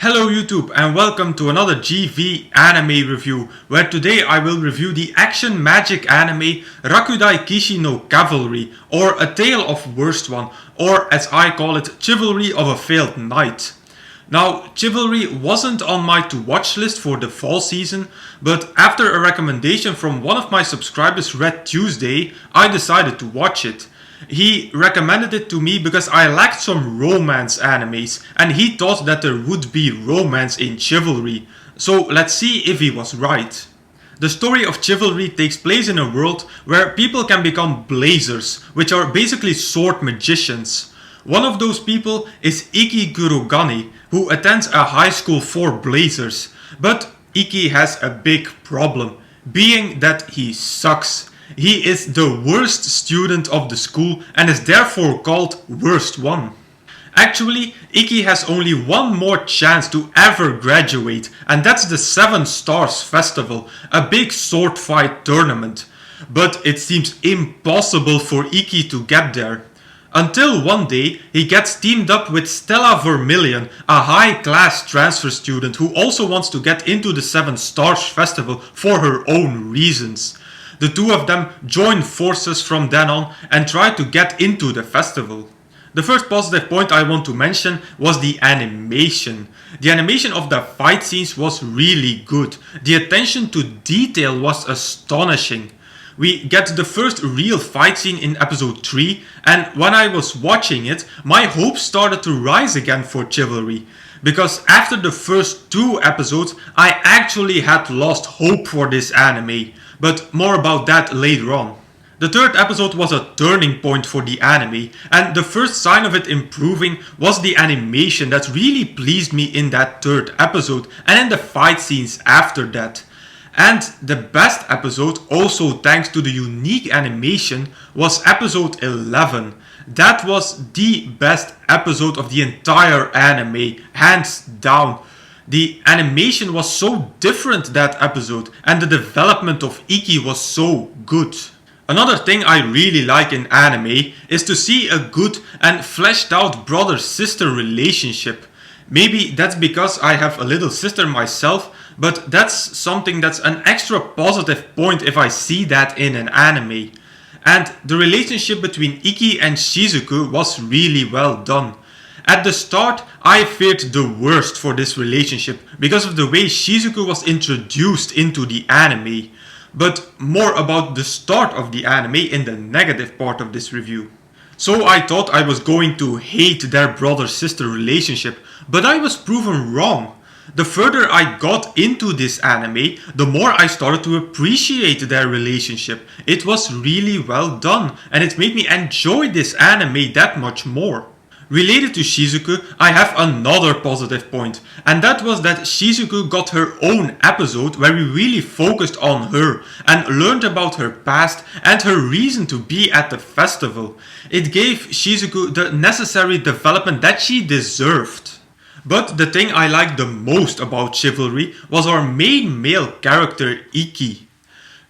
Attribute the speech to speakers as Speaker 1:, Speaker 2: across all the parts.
Speaker 1: Hello YouTube and welcome to another GV anime review, where today I will review the action magic anime Rakudai Kishi no Cavalry, or A Tale of Worst One, or as I call it, Chivalry of a Failed Knight. Now, Chivalry wasn't on my to watch list for the fall season, but after a recommendation from one of my subscribers Red Tuesday, I decided to watch it. He recommended it to me because I lacked some romance animes, and he thought that there would be romance in Chivalry. So let's see if he was right. The story of Chivalry takes place in a world where people can become blazers, which are basically sword magicians. One of those people is Iki Kurogane, who attends a high school for blazers. But Iki has a big problem, being that he sucks. He is the worst student of the school and is therefore called Worst One. Actually, Iki has only one more chance to ever graduate, and that's the 7 Stars Festival, a big sword fight tournament. But it seems impossible for Iki to get there. Until one day he gets teamed up with Stella Vermilion, a high-class transfer student who also wants to get into the 7 Stars Festival for her own reasons. The two of them join forces from then on and try to get into the festival. The first positive point I want to mention was the animation. The animation of the fight scenes was really good. The attention to detail was astonishing. We get the first real fight scene in episode 3, and when I was watching it, my hopes started to rise again for Chivalry. Because after the first 2 episodes, I actually had lost hope for this anime. But more about that later on. The 3rd episode was a turning point for the anime, and the first sign of it improving was the animation that really pleased me in that 3rd episode and in the fight scenes after that. And the best episode, also thanks to the unique animation, was episode 11. That was the best episode of the entire anime, hands down. The animation was so different that episode, and the development of Iki was so good. Another thing I really like in anime is to see a good and fleshed out brother-sister relationship. Maybe that's because I have a little sister myself, but that's something that's an extra positive point if I see that in an anime. And the relationship between Iki and Shizuku was really well done. At the start, I feared the worst for this relationship because of the way Shizuku was introduced into the anime. But more about the start of the anime in the negative part of this review. So I thought I was going to hate their brother-sister relationship, but I was proven wrong. The further I got into this anime, the more I started to appreciate their relationship. It was really well done, and it made me enjoy this anime that much more. Related to Shizuku, I have another positive point, and that was that Shizuku got her own episode where we really focused on her and learned about her past and her reason to be at the festival. It gave Shizuku the necessary development that she deserved. But the thing I liked the most about Chivalry was our main male character Iki.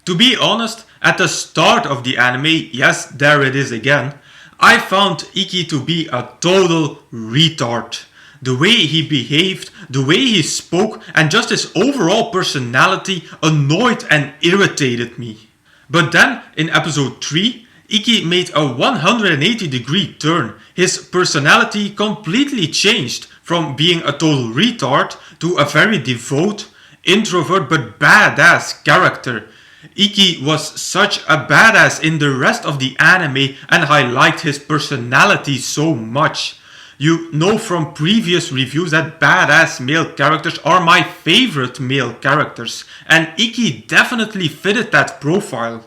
Speaker 1: To be honest, at the start of the anime, yes, there it is again, I found Iki to be a total retard. The way he behaved, the way he spoke, and just his overall personality annoyed and irritated me. But then, in episode 3, Iki made a 180-degree turn. His personality completely changed from being a total retard to a very devout, introvert but badass character. Iki was such a badass in the rest of the anime, and I liked his personality so much. You know from previous reviews that badass male characters are my favorite male characters, and Iki definitely fitted that profile.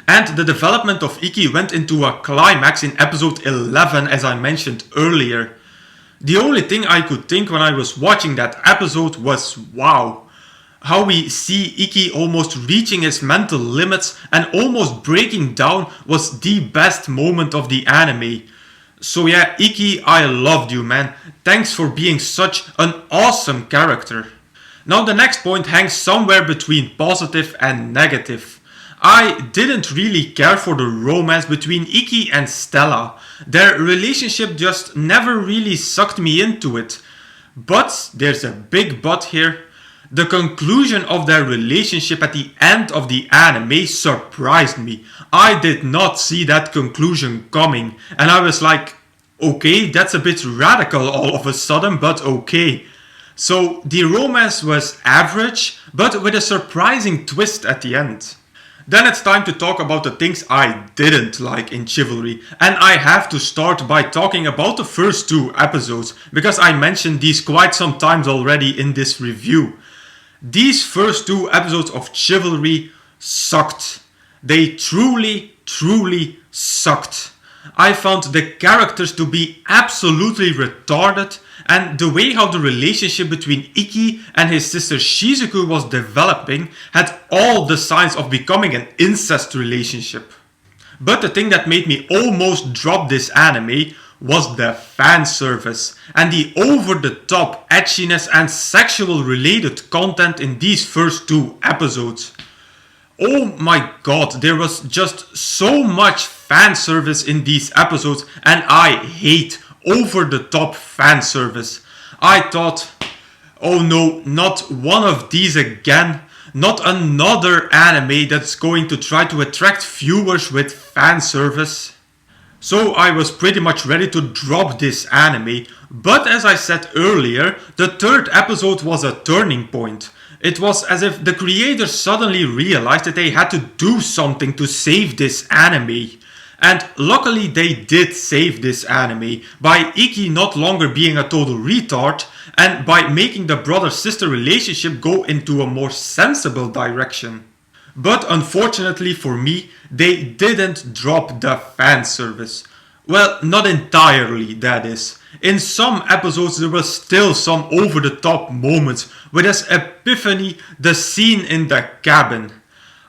Speaker 1: And the development of Iki went into a climax in episode 11, as I mentioned earlier. The only thing I could think when I was watching that episode was wow. How we see Iki almost reaching his mental limits and almost breaking down was the best moment of the anime. So yeah, Iki, I loved you, man. Thanks for being such an awesome character. Now the next point hangs somewhere between positive and negative. I didn't really care for the romance between Iki and Stella. Their relationship just never really sucked me into it. But there's a big but here. The conclusion of their relationship at the end of the anime surprised me. I did not see that conclusion coming, and I was like, okay, that's a bit radical all of a sudden, but okay. So the romance was average, but with a surprising twist at the end. Then it's time to talk about the things I didn't like in Chivalry, and I have to start by talking about the first 2 episodes, because I mentioned these quite some times already in this review. These first 2 episodes of Chivalry sucked. They truly sucked. I found the characters to be absolutely retarded, and the way how the relationship between Iki and his sister Shizuku was developing had all the signs of becoming an incest relationship. But the thing that made me almost drop this anime was the fan service and the over-the-top edginess and sexual related content in these first 2 episodes. Oh my god, there was just so much fan service in these episodes, and I hate over-the-top fan service. I thought, oh no, not one of these again. Not another anime that's going to try to attract viewers with fan service. So I was pretty much ready to drop this anime, but as I said earlier, the 3rd episode was a turning point. It was as if the creators suddenly realized that they had to do something to save this anime. And luckily they did save this anime, by Iki not longer being a total retard, and by making the brother-sister relationship go into a more sensible direction. But unfortunately for me, they didn't drop the fan service. Well, not entirely, that is. In some episodes there was still some over-the-top moments, with as epiphany the scene in the cabin.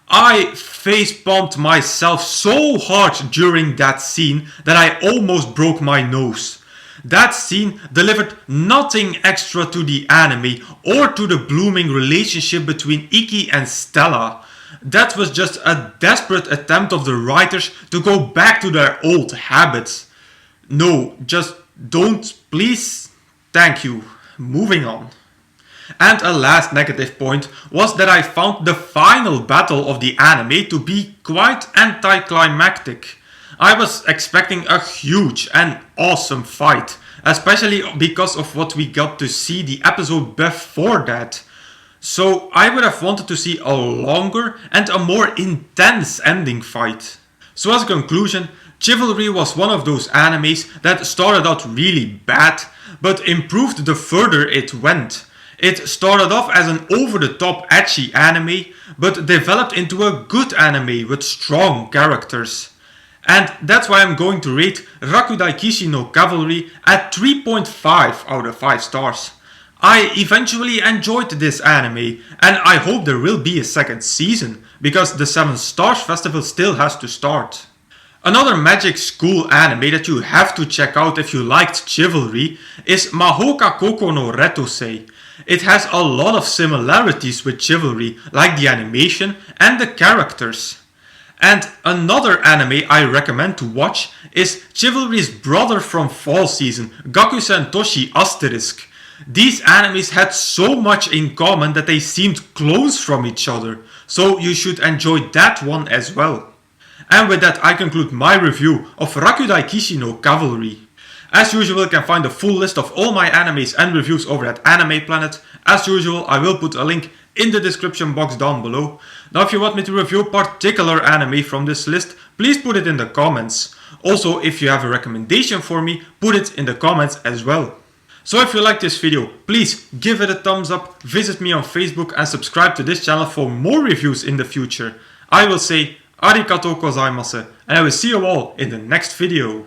Speaker 1: I facepalmed myself so hard during that scene that I almost broke my nose. That scene delivered nothing extra to the anime or to the blooming relationship between Iki and Stella. That was just a desperate attempt of the writers to go back to their old habits. No, just don't, please. Thank you. Moving on. And a last negative point was that I found the final battle of the anime to be quite anticlimactic. I was expecting a huge and awesome fight, especially because of what we got to see the episode before that. So I would have wanted to see a longer and a more intense ending fight. So as a conclusion, Chivalry was one of those animes that started out really bad, but improved the further it went. It started off as an over-the-top edgy anime, but developed into a good anime with strong characters. And that's why I'm going to rate Rakudai Kishi no Cavalry at 3.5 out of 5 stars. I eventually enjoyed this anime, and I hope there will be a second season, because the 7 Stars Festival still has to start. Another Magic School anime that you have to check out if you liked Chivalry is Mahoka Koko no Retosei. It has a lot of similarities with Chivalry, like the animation and the characters. And another anime I recommend to watch is Chivalry's brother from fall season, Gakusen Toshi Asterisk. These animes had so much in common that they seemed close from each other, so you should enjoy that one as well. And with that I conclude my review of Rakudai Kishi no Cavalry. As usual, you can find a full list of all my animes and reviews over at Anime Planet. As usual, I will put a link in the description box down below. Now if you want me to review a particular anime from this list, please put it in the comments. Also, if you have a recommendation for me, put it in the comments as well. So if you like this video, please give it a thumbs up, visit me on Facebook and subscribe to this channel for more reviews in the future. I will say arigatou gozaimasu, and I will see you all in the next video.